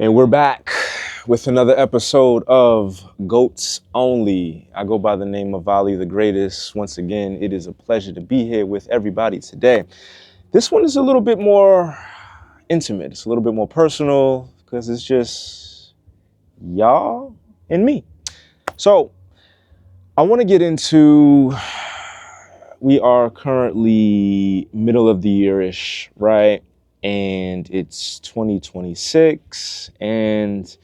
And we're back with another episode of Goats Only. I go by the name of Ali the Greatest. Once again, it is a pleasure to be here with everybody today. This one is a little bit more intimate. It's a little bit more personal because it's just y'all and me. So I want to get into, we are currently middle of the year-ish, right? And it's 2026 and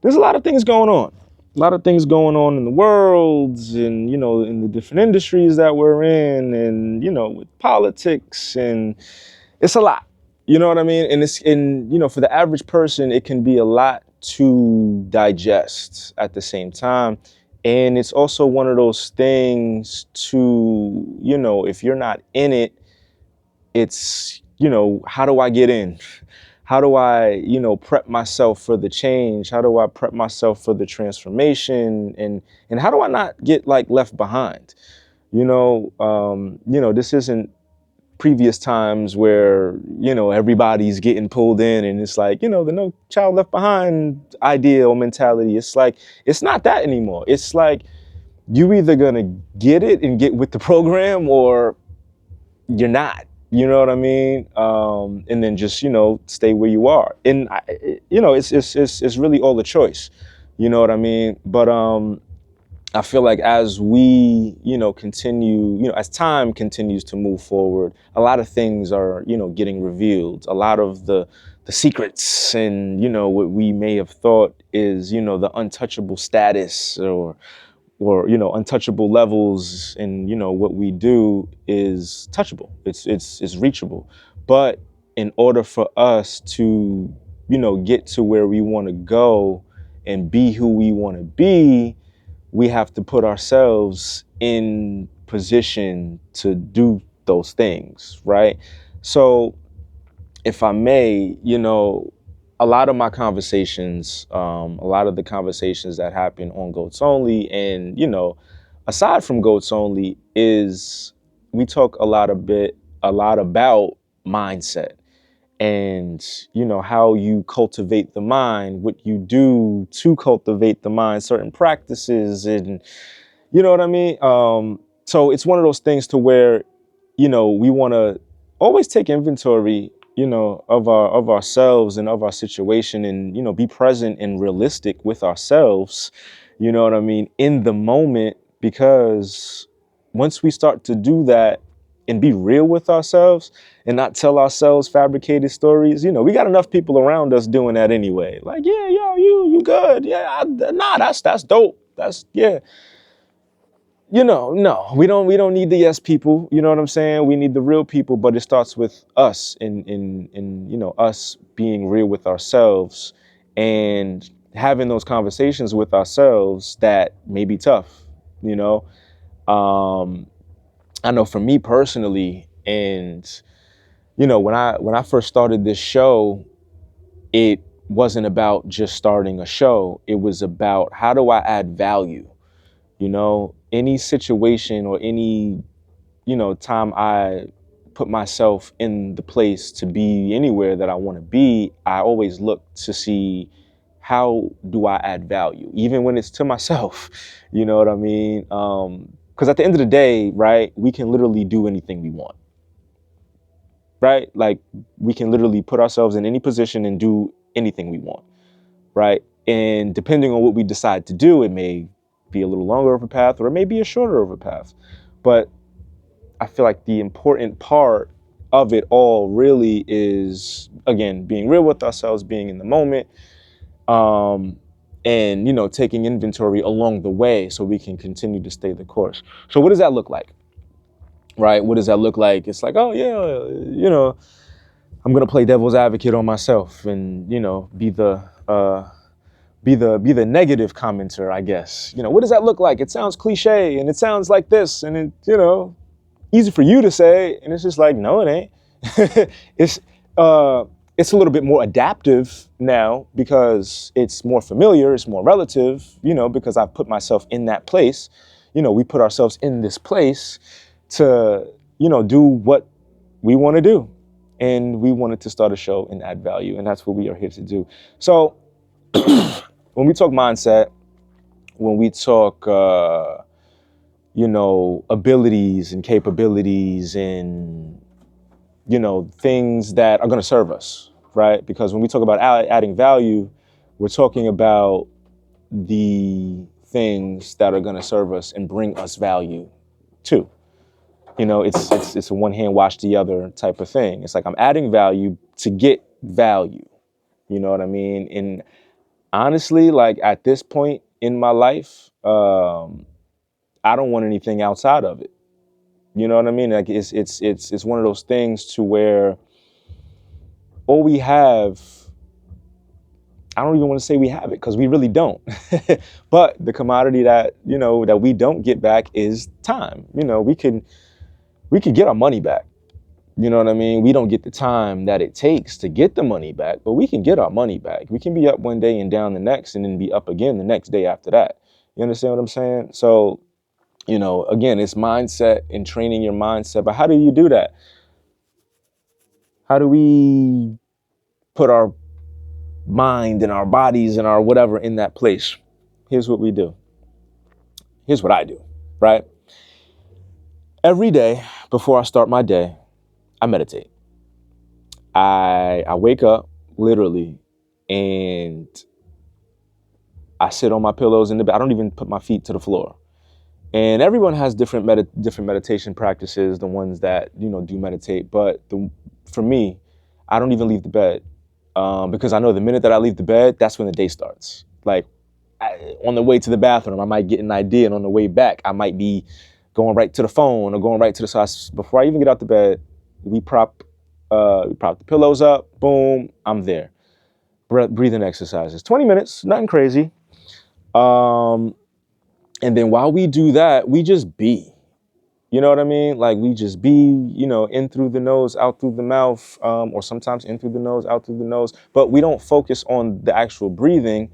there's a lot of things going on. A lot of things going on in the world and, in the different industries that we're in and, with politics, and it's a lot. You know what I mean? And for the average person, it can be a lot to digest at the same time. And it's also one of those things to, if you're not in it, it's, how do I get in? How do I, prep myself for the change? How do I prep myself for the transformation? And how do I not get left behind? This isn't previous times where, everybody's getting pulled in and it's the no child left behind idea or mentality. It's it's not that anymore. It's you either gonna get it and get with the program or you're not. You know what I mean? And then just stay where you are. And it's really all a choice. You know what I mean? But I feel like as we continue, as time continues to move forward, a lot of things are getting revealed. A lot of the secrets and what we may have thought is the untouchable status or untouchable levels, and what we do is touchable. It's reachable. But in order for us to get to where we want to go and be who we want to be, we have to put ourselves in position to do those things, right? So if I may, a lot of my conversations, a lot of the conversations that happen on Goats Only, and aside from Goats Only, is we talk a lot about mindset and how you cultivate the mind, what you do to cultivate the mind, certain practices, and you know what I mean. So it's one of those things to where we want to always take inventory of ourselves and of our situation, and be present and realistic with ourselves, you know what I mean, in the moment. Because once we start to do that and be real with ourselves and not tell ourselves fabricated stories, we got enough people around us doing that anyway. Yeah, yo, you good, yeah, nah, that's dope, that's, yeah. No, we don't need the yes people. You know what I'm saying? We need the real people, but it starts with us in us being real with ourselves and having those conversations with ourselves that may be tough, you know? I know for me personally, and when I first started this show, it wasn't about just starting a show. It was about, how do I add value? Any situation or any, time I put myself in the place to be anywhere that I want to be, I always look to see, how do I add value, even when it's to myself. You know what I mean? Because at the end of the day, right, we can literally do anything we want, right? We can literally put ourselves in any position and do anything we want, right? And depending on what we decide to do, it may be a little longer of a path or it may be a shorter of a path. But I feel like the important part of it all really is, again, being real with ourselves, being in the moment, and taking inventory along the way so we can continue to stay the course. So what does that look like? Right? What does that look like? It's oh yeah, I'm gonna play devil's advocate on myself and be the negative commenter, I guess. What does that look like? It sounds cliche and it sounds like this, and easy for you to say, and it's just no, it ain't. it's it's a little bit more adaptive now because it's more familiar, it's more relative, because I've put myself in that place. We put ourselves in this place to, do what we want to do. And we wanted to start a show and add value, and that's what we are here to do. So when we talk mindset, when we talk, abilities and capabilities and, things that are going to serve us, right? Because when we talk about adding value, we're talking about the things that are going to serve us and bring us value too. It's a one hand wash the other type of thing. It's like I'm adding value to get value. You know what I mean? And honestly, like at this point in my life, I don't want anything outside of it. You know what I mean? Like it's one of those things to where all we have, I don't even want to say we have it because we really don't. But the commodity that, that we don't get back is time. We could get our money back. You know what I mean? We don't get the time that it takes to get the money back, but we can get our money back. We can be up one day and down the next and then be up again the next day after that. You understand what I'm saying? So, again, it's mindset and training your mindset. But how do you do that? How do we put our mind and our bodies and our whatever in that place? Here's what we do. Here's what I do, right? Every day before I start my day, I meditate. I wake up literally and I sit on my pillows in the bed. I don't even put my feet to the floor. And everyone has different meditation practices, the ones that, do meditate. But for me, I don't even leave the bed because I know the minute that I leave the bed, that's when the day starts. Like on the way to the bathroom, I might get an idea. And on the way back, I might be going right to the phone or going right to the side. Before I even get out the bed, we prop the pillows up. Boom, I'm there. Breathing exercises, 20 minutes, nothing crazy. And then while we do that, we just be. You know what I mean? Like we just be, in through the nose, out through the mouth, or sometimes in through the nose, out through the nose. But we don't focus on the actual breathing.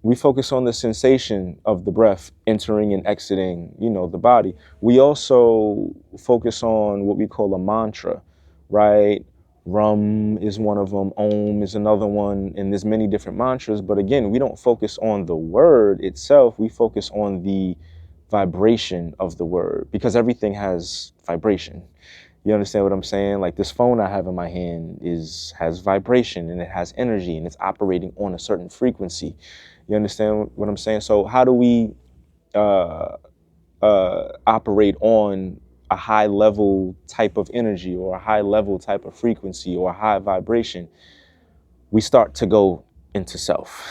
We focus on the sensation of the breath entering and exiting, the body. We also focus on what we call a mantra, right? Rum is one of them, Om is another one, and there's many different mantras. But again, we don't focus on the word itself. We focus on the vibration of the word because everything has vibration. You understand what I'm saying? Like this phone I have in my hand has vibration and it has energy and it's operating on a certain frequency. You understand what I'm saying? So how do we operate on a high level type of energy or a high level type of frequency or a high vibration? We start to go into self.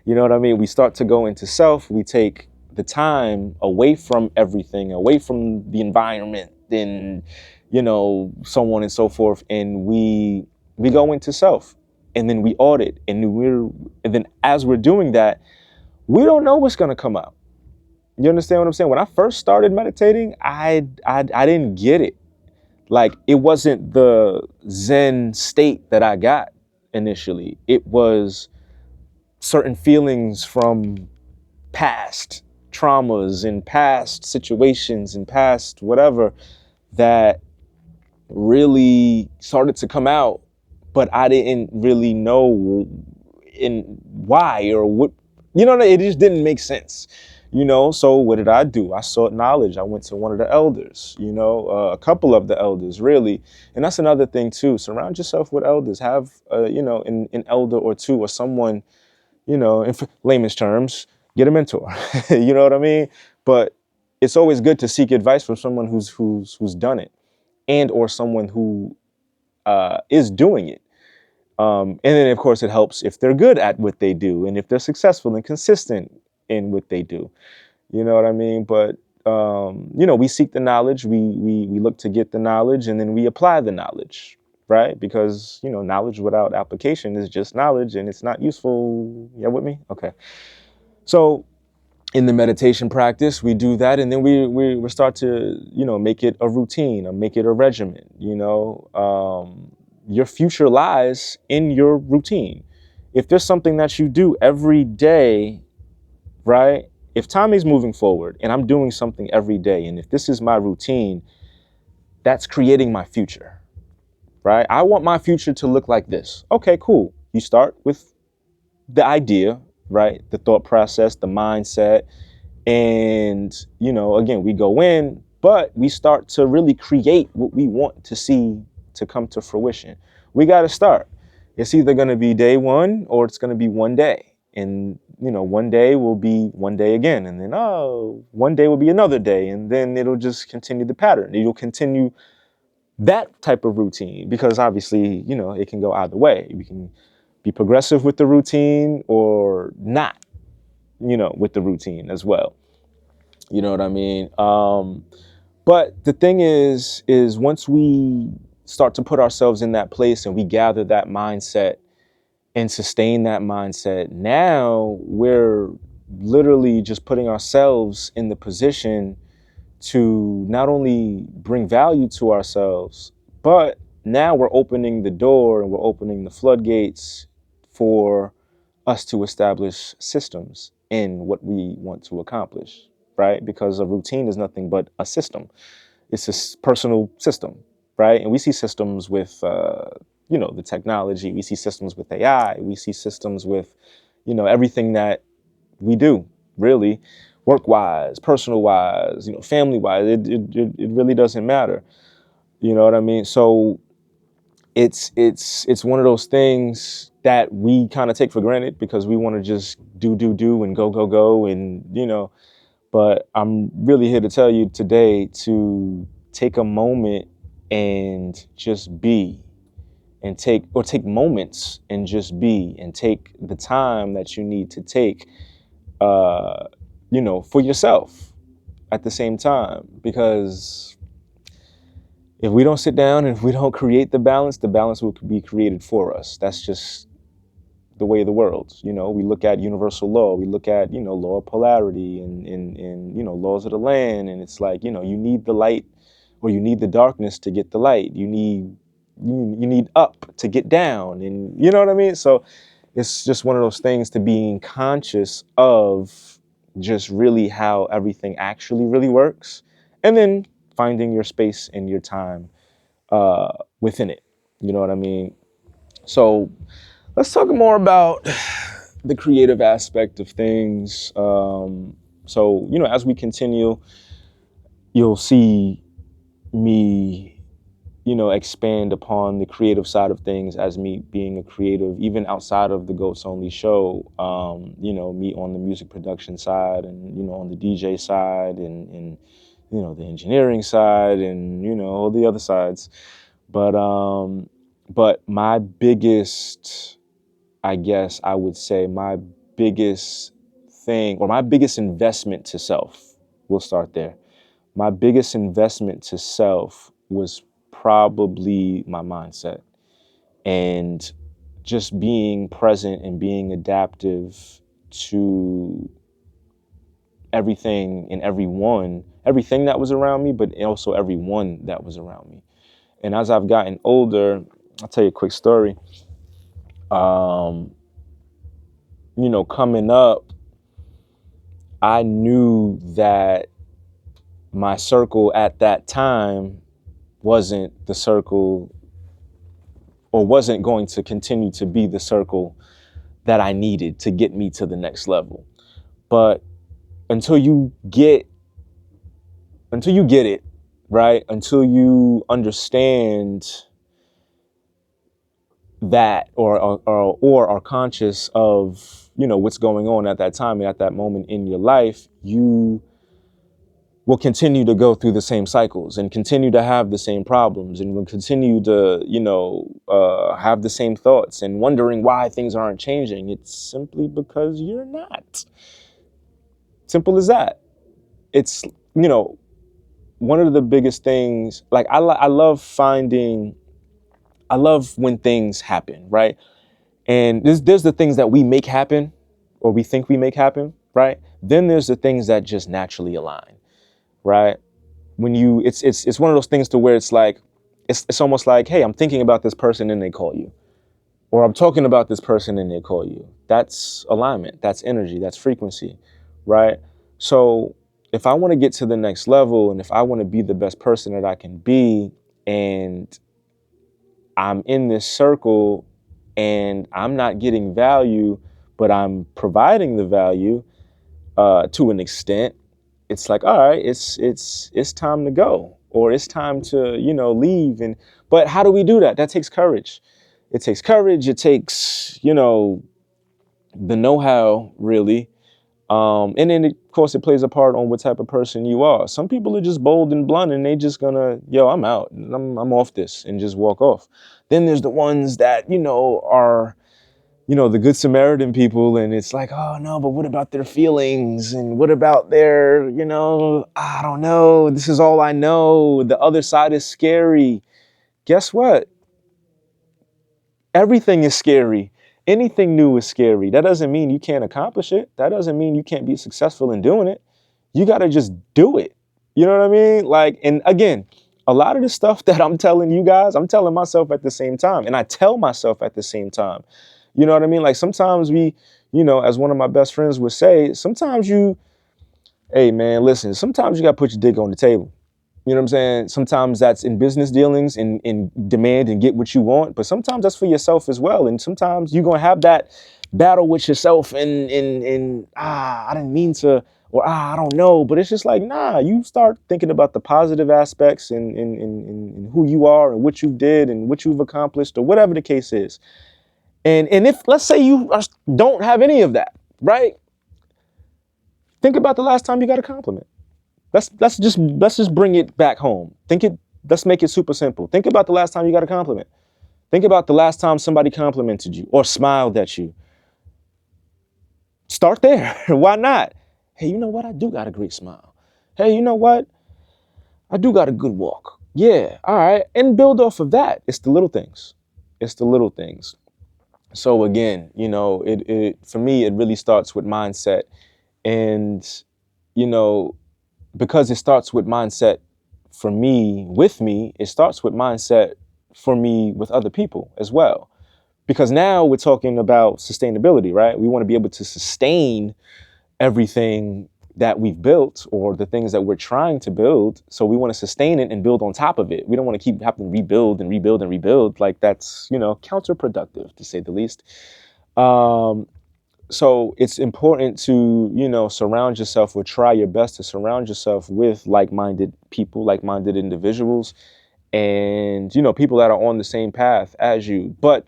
You know what I mean? We start to go into self. We take the time away from everything, away from the environment and, so on and so forth. And we go into self and then we audit and then as we're doing that, we don't know what's going to come out. You understand what I'm saying? When I first started meditating, I didn't get it. Like it wasn't the Zen state that I got initially. It was certain feelings from past traumas and past situations and past whatever that really started to come out, but I didn't really know in why or what, it just didn't make sense. So what did I do? I sought knowledge. I went to one of the elders, a couple of the elders really. And that's another thing too. Surround yourself with elders. Have, an elder or two or someone, in layman's terms, get a mentor. You know what I mean? But it's always good to seek advice from someone who's done it and or someone who is doing it. And then, of course, it helps if they're good at what they do and if they're successful and consistent in what they do. You know what I mean? But, we seek the knowledge. We look to get the knowledge and then we apply the knowledge, right? Because, knowledge without application is just knowledge and it's not useful. Yeah, with me? Okay. So in the meditation practice, we do that and then we start to, make it a routine or make it a regimen, your future lies in your routine. If there's something that you do every day, right? If time is moving forward and I'm doing something every day, and if this is my routine, that's creating my future, right? I want my future to look like this. Okay, cool. You start with the idea, right? The thought process, the mindset. And, again, we go in, but we start to really create what we want to see to come to fruition. We got to start. It's either going to be day one or it's going to be one day. And, one day will be one day again. And then, one day will be another day. And then it'll just continue the pattern. It'll continue that type of routine because obviously, it can go either way. We can be progressive with the routine or not, with the routine as well. You know what I mean? But the thing is once we start to put ourselves in that place and we gather that mindset and sustain that mindset, now we're literally just putting ourselves in the position to not only bring value to ourselves, but now we're opening the door and we're opening the floodgates for us to establish systems in what we want to accomplish, right? Because a routine is nothing but a system. It's a personal system, right? And we see systems with, the technology. We see systems with AI. We see systems with, everything that we do, really, work-wise, personal-wise, family-wise. It really doesn't matter. You know what I mean? So it's one of those things that we kind of take for granted because we want to just do and go and but I'm really here to tell you today to take a moment and just be and take moments and just be and take the time that you need to take for yourself at the same time, because if we don't sit down and if we don't create the balance will be created for us. That's just the way of the world. We look at universal law, we look at, law of polarity and laws of the land. And it's like, you need the light or you need the darkness to get the light. You need up to get down. And you know what I mean? So it's just one of those things to being conscious of just really how everything actually really works. And then finding your space and your time within it. You know what I mean? So let's talk more about the creative aspect of things. So, as we continue, you'll see me, expand upon the creative side of things as me being a creative, even outside of the Goats Only show, me on the music production side and, on the DJ side and the engineering side and, all the other sides. But my biggest, I guess I would say my biggest thing or my biggest investment to self, we'll start there. My biggest investment to self was probably my mindset and just being present and being adaptive to everything and everything that was around me, but also everyone that was around me. And as I've gotten older, I'll tell you a quick story. Coming up, I knew that my circle at that time wasn't the circle or wasn't going to continue to be the circle that I needed to get me to the next level. But until you get it, right? Until you understand that or are conscious of, what's going on at that time and at that moment in your life, you will continue to go through the same cycles and continue to have the same problems and will continue to, have the same thoughts and wondering why things aren't changing. It's simply because you're not. Simple as that. It's, one of the biggest things, like I love when things happen, right? And there's the things that we make happen or we think we make happen, right? Then there's the things that just naturally align, right? When it's one of those things to where it's like, it's almost like, hey, I'm thinking about this person and they call you. Or I'm talking about this person and they call you. That's alignment, that's energy, that's frequency, right? So if I want to get to the next level and if I want to be the best person that I can be, and I'm in this circle and I'm not getting value, but I'm providing the value to an extent. It's like, all right, it's time to go, or it's time to, leave. And but how do we do that? That takes courage. It takes courage. It takes, the know-how, really. And then, of course, it plays a part on what type of person you are. Some people are just bold and blunt, and they just gonna, I'm out, and I'm off this, and just walk off. Then there's the ones that, are, the Good Samaritan people, and it's like, oh no, but what about their feelings? And what about their, I don't know, this is all I know. The other side is scary. Guess what? Everything is scary. Anything new is scary. That doesn't mean you can't accomplish it. That doesn't mean you can't be successful in doing it. You got to just do it. You know what I mean? Like, and again, a lot of the stuff that I'm telling you guys, I'm telling myself at the same time. And I tell myself at the same time. You know what I mean? Like sometimes we, as one of my best friends would say, sometimes hey man, listen, sometimes you got to put your dick on the table. You know what I'm saying? Sometimes that's in business dealings and in demand and get what you want, but sometimes that's for yourself as well. And sometimes you're gonna have that battle with yourself and I didn't mean to, or I don't know. But it's just like, nah, you start thinking about the positive aspects and who you are and what you did and what you've accomplished or whatever the case is. And if let's say you don't have any of that, right? Think about the last time you got a compliment. Let's just bring it back home. Let's make it super simple. Think about the last time you got a compliment. Think about the last time somebody complimented you or smiled at you. Start there. Why not? Hey, you know what? I do got a great smile. Hey, you know what? I do got a good walk. Yeah, all right. And build off of that. It's the little things. It's the little things. So again, it for me, it really starts with mindset. And, you know, because it starts with mindset for me, with me, it starts with mindset for me with other people as well. Because now we're talking about sustainability, right? We want to be able to sustain everything that we've built or the things that we're trying to build. So we want to sustain it and build on top of it. We don't want to keep having to rebuild and rebuild and rebuild. Like that's, counterproductive to say the least. So it's important to, surround yourself or try your best to surround yourself with like-minded people, like-minded individuals, and, people that are on the same path as you. But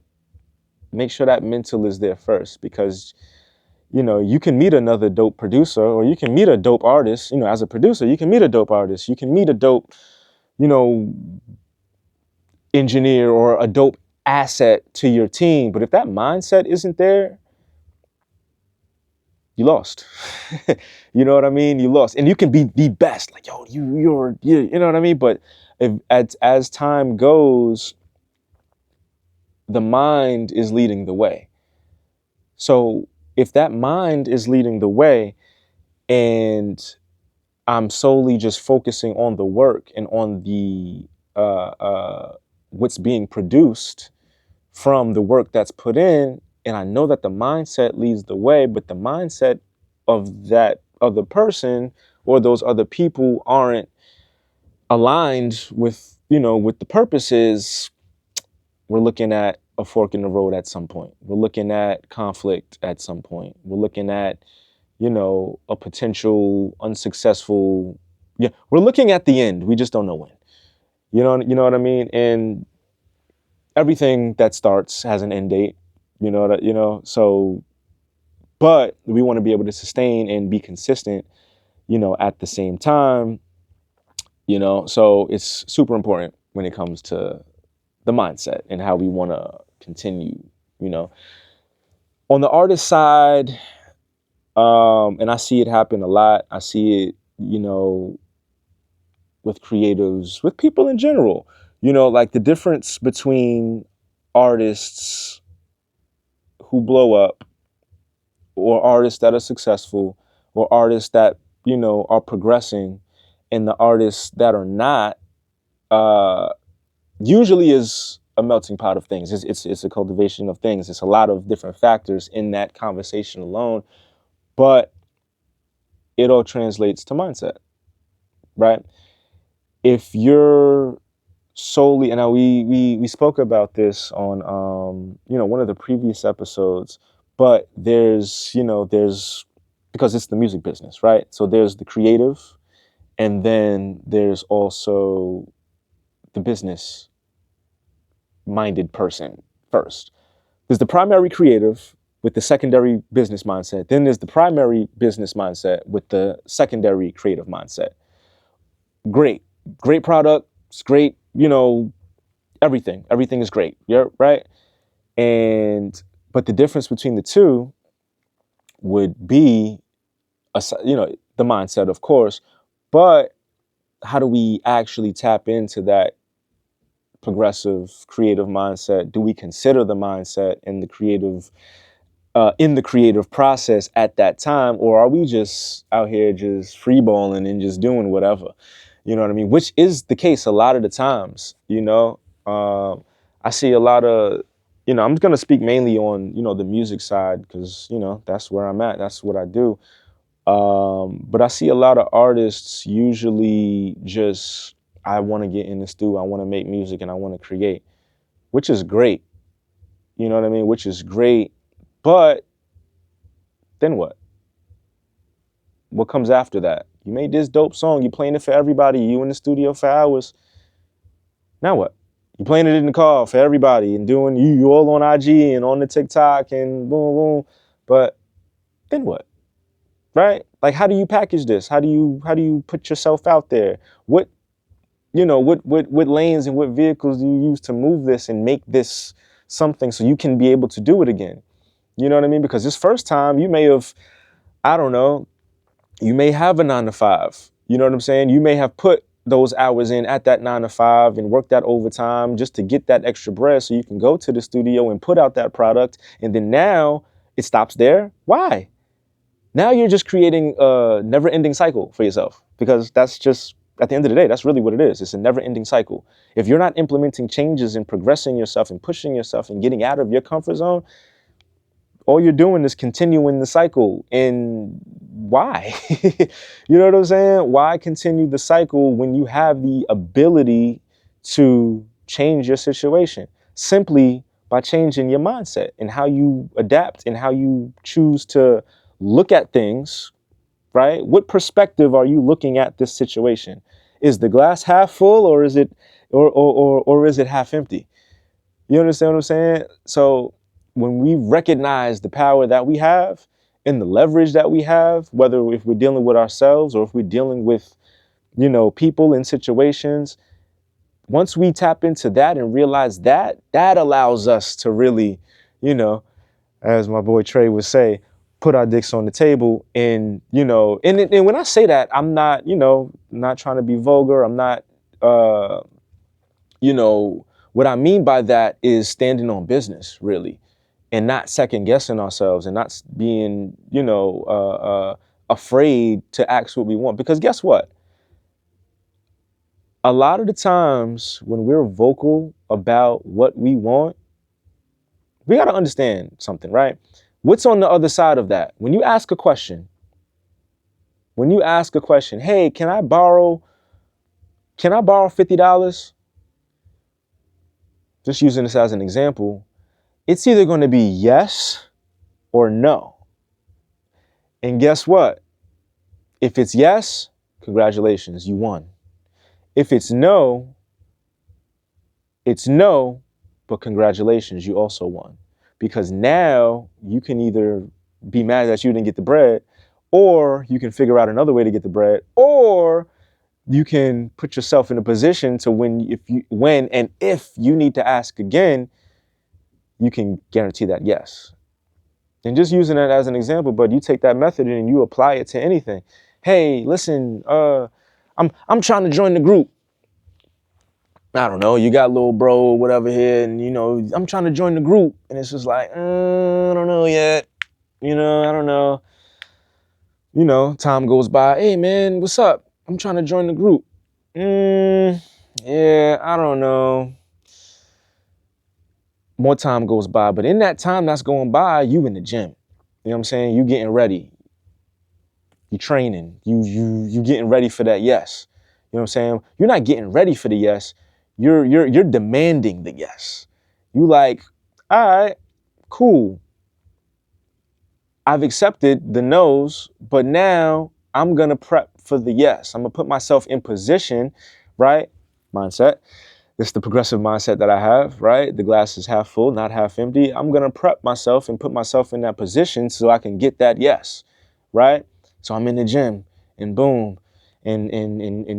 make sure that mental is there first because, you can meet another dope producer or you can meet a dope artist, as a producer, you can meet a dope artist, you can meet a dope, you know, engineer or a dope asset to your team. But if that mindset isn't there, you lost. You know what I mean? You lost. And you can be the best. Like, yo, you know what I mean? But as time goes, the mind is leading the way. So if that mind is leading the way and I'm solely just focusing on the work and on the what's being produced from the work that's put in, and I know that the mindset leads the way, but the mindset of that other person or those other people aren't aligned with, with the purposes, we're looking at a fork in the road at some point. We're looking at conflict at some point. We're looking at, a potential unsuccessful, yeah, we're looking at the end. We just don't know when. You know what I mean? And everything that starts has an end date. So but we want to be able to sustain and be consistent, at the same time, so it's super important when it comes to the mindset and how we want to continue, you know. On the artist side, and I see it happen a lot. I see it, with creatives, with people in general, like the difference between artists who blow up or artists that are successful or artists that, are progressing and the artists that are not, uh, usually is a melting pot of things. It's a cultivation of things. It's a lot of different factors in that conversation alone, but it all translates to mindset, right? If you're solely, and now we spoke about this on, one of the previous episodes, But there's because it's the music business, right? So there's the creative, and then there's also the business minded person first. There's the primary creative with the secondary business mindset. Then there's the primary business mindset with the secondary creative mindset. Great, great product. It's great, everything. Everything is great. Yeah, right. And but the difference between the two would be, the mindset, of course, but how do we actually tap into that progressive creative mindset? Do we consider the mindset and the creative in the creative process at that time, or are we just out here just freeballing and just doing whatever? You know what I mean? Which is the case a lot of the times. I see a lot of, I'm going to speak mainly on, the music side because, that's where I'm at. That's what I do. But I see a lot of artists usually just, I want to get in the studio, I want to make music and I want to create, which is great. You know what I mean? Which is great. But then what? What comes after that? You made this dope song, you playing it for everybody, you in the studio for hours. Now what? You playing it in the car for everybody and doing you all on IG and on the TikTok and boom, boom. But then what? Right? Like, how do you package this? How do you put yourself out there? What lanes and what vehicles do you use to move this and make this something so you can be able to do it again? You know what I mean? Because this first time you may have, I don't know, you may have a 9 to 5. You know what I'm saying? You may have put those hours in at that 9 to 5 and work that overtime just to get that extra bread so you can go to the studio and put out that product. And then now it stops there. Why? Now you're just creating a never ending cycle for yourself, because that's just, at the end of the day, that's really what it is. It's a never ending cycle. If you're not implementing changes and progressing yourself and pushing yourself and getting out of your comfort zone, all you're doing is continuing the cycle. And why? You know what I'm saying? Why continue the cycle when you have the ability to change your situation simply by changing your mindset and how you adapt and how you choose to look at things, right? What perspective are you looking at this situation? Is the glass half full, or is it or is it half empty? You understand what I'm saying? So when we recognize the power that we have and the leverage that we have, whether if we're dealing with ourselves or if we're dealing with, people in situations, once we tap into that and realize that, that allows us to really, you know, as my boy Trey would say, put our dicks on the table. And, and when I say that, I'm not, not trying to be vulgar. I'm not, what I mean by that is standing on business, really, and not second guessing ourselves and not being, afraid to ask what we want. Because guess what? A lot of the times when we're vocal about what we want, we got to understand something, right? What's on the other side of that? When you ask a question, hey, can I borrow $50? Just using this as an example, it's either going to be yes or no. And guess what? If it's yes, congratulations, you won. If it's no, it's no, but congratulations, you also won. Because now you can either be mad that you didn't get the bread, or you can figure out another way to get the bread, or you can put yourself in a position to when and if you need to ask again, you can guarantee that yes. And just using that as an example, but you take that method and you apply it to anything. Hey, listen, I'm trying to join the group. I don't know, you got little bro or whatever here, and I'm trying to join the group, and it's just like, I don't know yet. I don't know. Time goes by. Hey man, what's up? I'm trying to join the group. Yeah, I don't know. More time goes by, but in that time that's going by, you in the gym. You know what I'm saying? You getting ready. You training. You getting ready for that yes. You know what I'm saying? You're not getting ready for the yes. You're demanding the yes. You like, all right, cool. I've accepted the no's, but now I'm going to prep for the yes. I'm going to put myself in position, right? Mindset. This is the progressive mindset that I have, right? The glass is half full, not half empty. I'm going to prep myself and put myself in that position so I can get that yes, right? So I'm in the gym and boom. And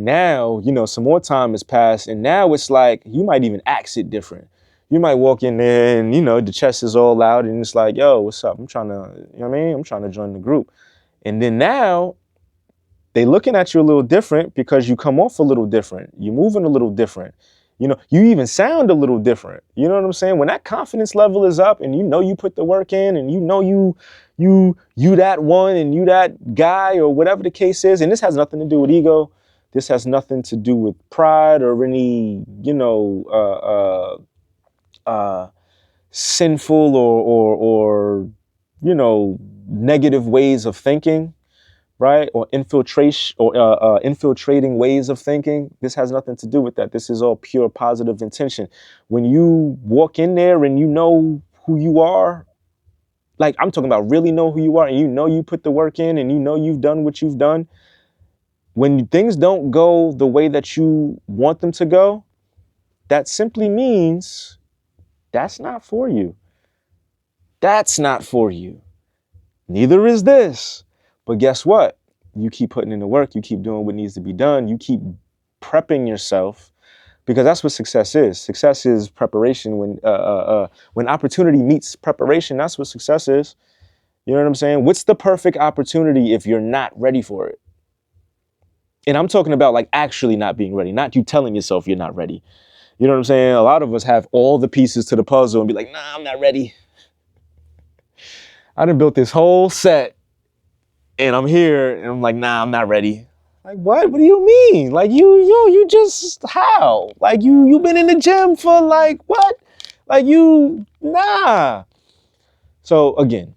now, some more time has passed. And now it's like you might even act it different. You might walk in there and, the chest is all out and it's like, yo, what's up? I'm trying to, you know what I mean? I'm trying to join the group. And then now they looking at you a little different because you come off a little different. You're moving a little different. You even sound a little different. You know what I'm saying? When that confidence level is up and you put the work in and you that one and you that guy or whatever the case is, and this has nothing to do with ego. This has nothing to do with pride or any, sinful or negative ways of thinking, right? Or infiltration or infiltrating ways of thinking. This has nothing to do with that. This is all pure positive intention. When you walk in there and you know who you are, like I'm talking about really know who you are and you put the work in and you've done what you've done. When things don't go the way that you want them to go, that simply means that's not for you. That's not for you. Neither is this. But guess what? You keep putting in the work. You keep doing what needs to be done. You keep prepping yourself because that's what success is. Success is preparation. When opportunity meets preparation, that's what success is. You know what I'm saying? What's the perfect opportunity if you're not ready for it? And I'm talking about like actually not being ready, not you telling yourself you're not ready. You know what I'm saying? A lot of us have all the pieces to the puzzle and be like, nah, I'm not ready. I done built this whole set and I'm here and I'm like, nah, I'm not ready. Like, what? What do you mean? Like, you just, how? Like, you been in the gym for like, what? Like, nah. So again,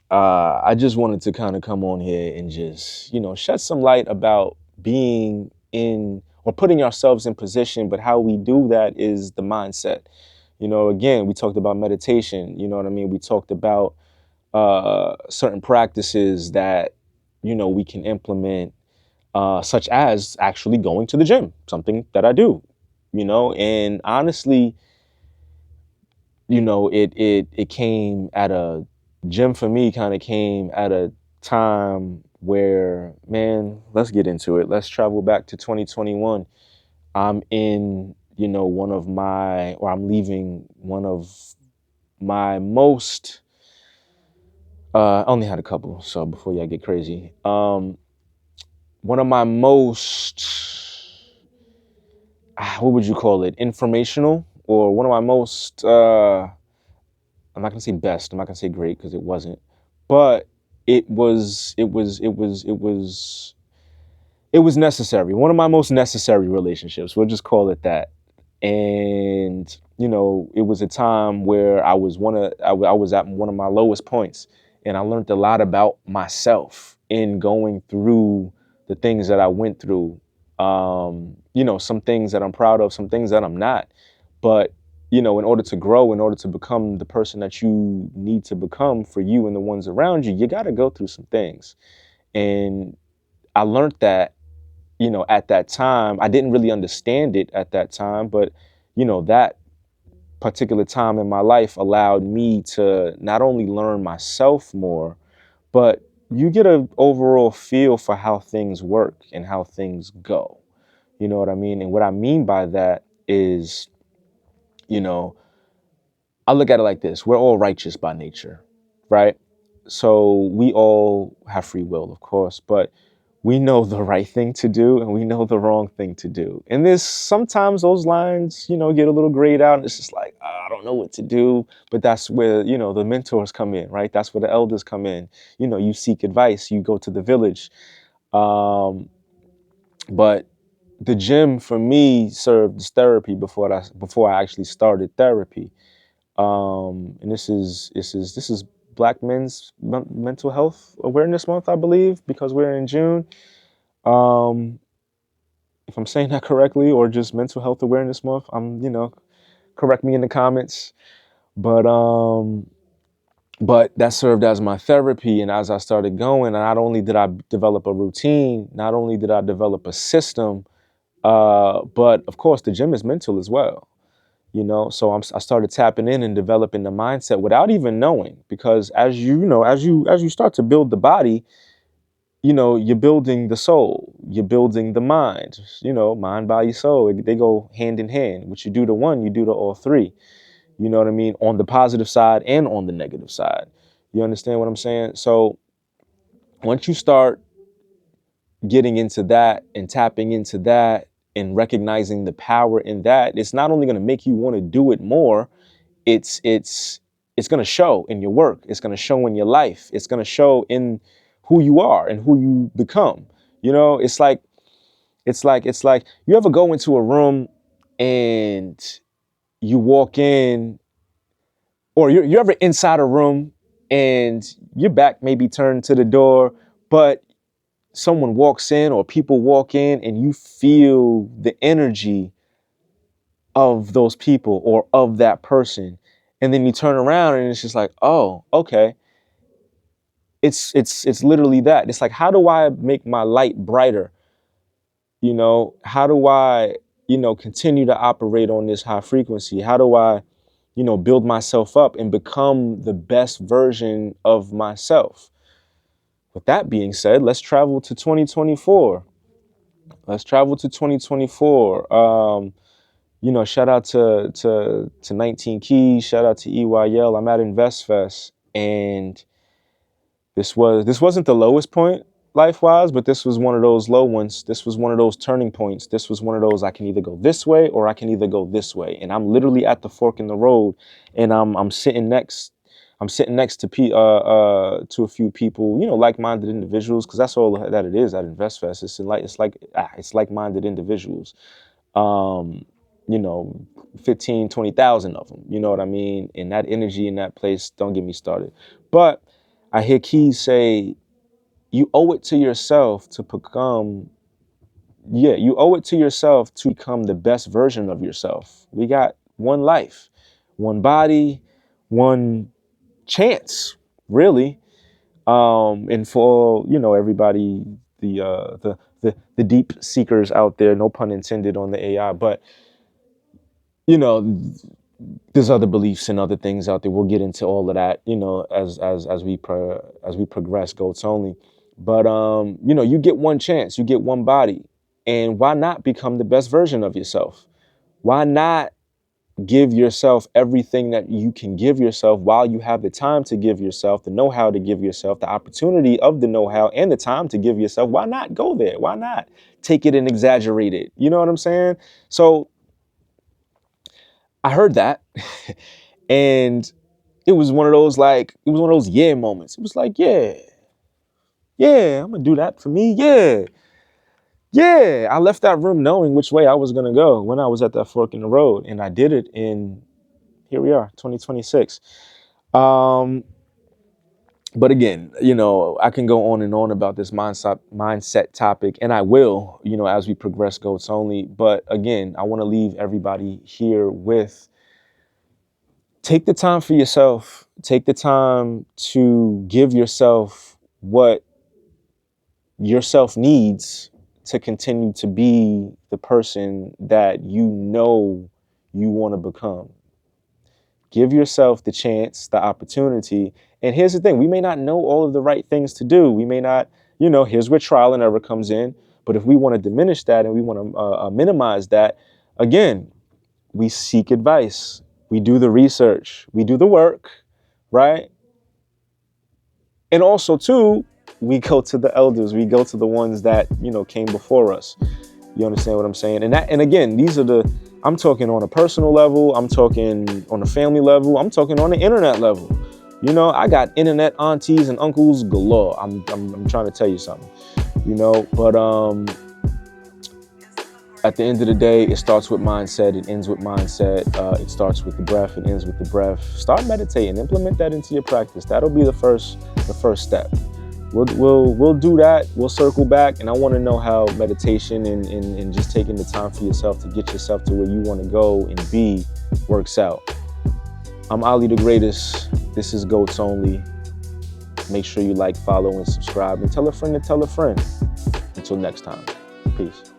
I just wanted to kind of come on here and just, shed some light about being in or putting ourselves in position, but how we do that is the mindset. Again, we talked about meditation, you know what I mean? We talked about certain practices that, we can implement, such as actually going to the gym, something that I do, and honestly, it came at a gym for me kind of came at a time where, man, let's get into it. Let's travel back to 2021. I'm in, I'm leaving one of my most, I only had a couple, so before y'all get crazy, one of my most, what would you call it, informational, or one of my most, I'm not gonna say best, I'm not gonna say great because it wasn't, but it was necessary. One of my most necessary relationships, we'll just call it that. And it was a time where I was at one of my lowest points, and I learned a lot about myself in going through the things that I went through. Some things that I'm proud of, some things that I'm not. But in order to grow, in order to become the person that you need to become for you and the ones around you, you got to go through some things. And I learned that at that time. I didn't really understand it at that time, but that particular time in my life allowed me to not only learn myself more, but you get an overall feel for how things work and how things go. You know what I mean? And what I mean by that is, you know, I look at it like this. We're all righteous by nature, right? So we all have free will, of course, but we know the right thing to do and we know the wrong thing to do. And there's sometimes those lines, get a little grayed out and it's just like, I don't know what to do. But that's where, the mentors come in, right? That's where the elders come in. You seek advice, you go to the village. But the gym for me served as therapy before I actually started therapy. And this is Black Men's Mental Health Awareness Month, I believe, because we're in June. Um, if I'm saying that correctly, or just Mental Health Awareness Month, correct me in the comments. But But that served as my therapy. And as I started going, not only did I develop a routine, not only did I develop a system, but of course the gym is mental as well. So I started tapping in and developing the mindset without even knowing, because as you start to build the body, you're building the soul, you're building the mind. Mind, body, soul, they go hand in hand. What you do to one, you do to all three. You know what I mean? On the positive side and on the negative side. You understand what I'm saying? So once you start getting into that and tapping into that and recognizing the power in that, it's not only going to make you want to do it more, it's going to show in your work. It's going to show in your life. It's going to show in who you are and who you become. It's like you ever go into a room and you walk in, or you're ever inside a room and your back may be turned to the door, but someone walks in or people walk in and you feel the energy of those people or of that person. And then you turn around and it's just like, oh, okay. It's literally that. It's like, how do I make my light brighter? How do I, continue to operate on this high frequency? How do I, build myself up and become the best version of myself? With that being said, let's travel to 2024. Let's travel to 2024. Shout out to 19 Keys, shout out to EYL. I'm at InvestFest, and this wasn't the lowest point life-wise, but this was one of those low ones. This was one of those turning points. This was one of those, I can either go this way or I can either go this way. And I'm literally at the fork in the road, and I'm sitting next to a few people, like-minded individuals, because that's all that it is at InvestFest. It's like-minded individuals. Um, 15, 20,000 of them, you know what I mean? And that energy in that place, don't get me started. But I hear Keys say, you owe it to yourself to become, you owe it to yourself to become the best version of yourself. We got one life, one body, one chance, really. And for, everybody, the deep seekers out there, no pun intended on the AI, but, there's other beliefs and other things out there. We'll get into all of that, as we progress, goats only. But you get one chance, you get one body, and why not become the best version of yourself? Why not give yourself everything that you can give yourself while you have the time to give yourself, the know-how to give yourself, the opportunity of the know-how and the time to give yourself? Why not go there? Why not take it and exaggerate it? You know what I'm saying? So I heard that and it was one of those yeah moments. It was like, yeah, I'm gonna do that for me. Yeah. I left that room knowing which way I was gonna go when I was at that fork in the road, and I did it. And here we are, 2026. But again, I can go on and on about this mindset topic, and I will, as we progress, goats only. But again, I want to leave everybody here with, take the time for yourself. Take the time to give yourself what yourself needs to continue to be the person that you want to become. Give yourself the chance, the opportunity. And here's the thing, we may not know all of the right things to do. We may not, here's where trial and error comes in. But if we want to diminish that and we want to minimize that, again, we seek advice. We do the research. We do the work, right? And also, too, we go to the elders. We go to the ones that, came before us. You understand what I'm saying? And again, I'm talking on a personal level. I'm talking on a family level. I'm talking on the internet level. I got internet aunties and uncles galore. I'm trying to tell you something, but at the end of the day, it starts with mindset. It ends with mindset. It starts with the breath. It ends with the breath. Start meditating. Implement that into your practice. That'll be the first step. We'll do that. We'll circle back, and I want to know how meditation and just taking the time for yourself to get yourself to where you want to go and be works out. I'm Ali the Greatest. This is Goats Only. Make sure you like, follow, and subscribe, and tell a friend to tell a friend. Until next time, peace.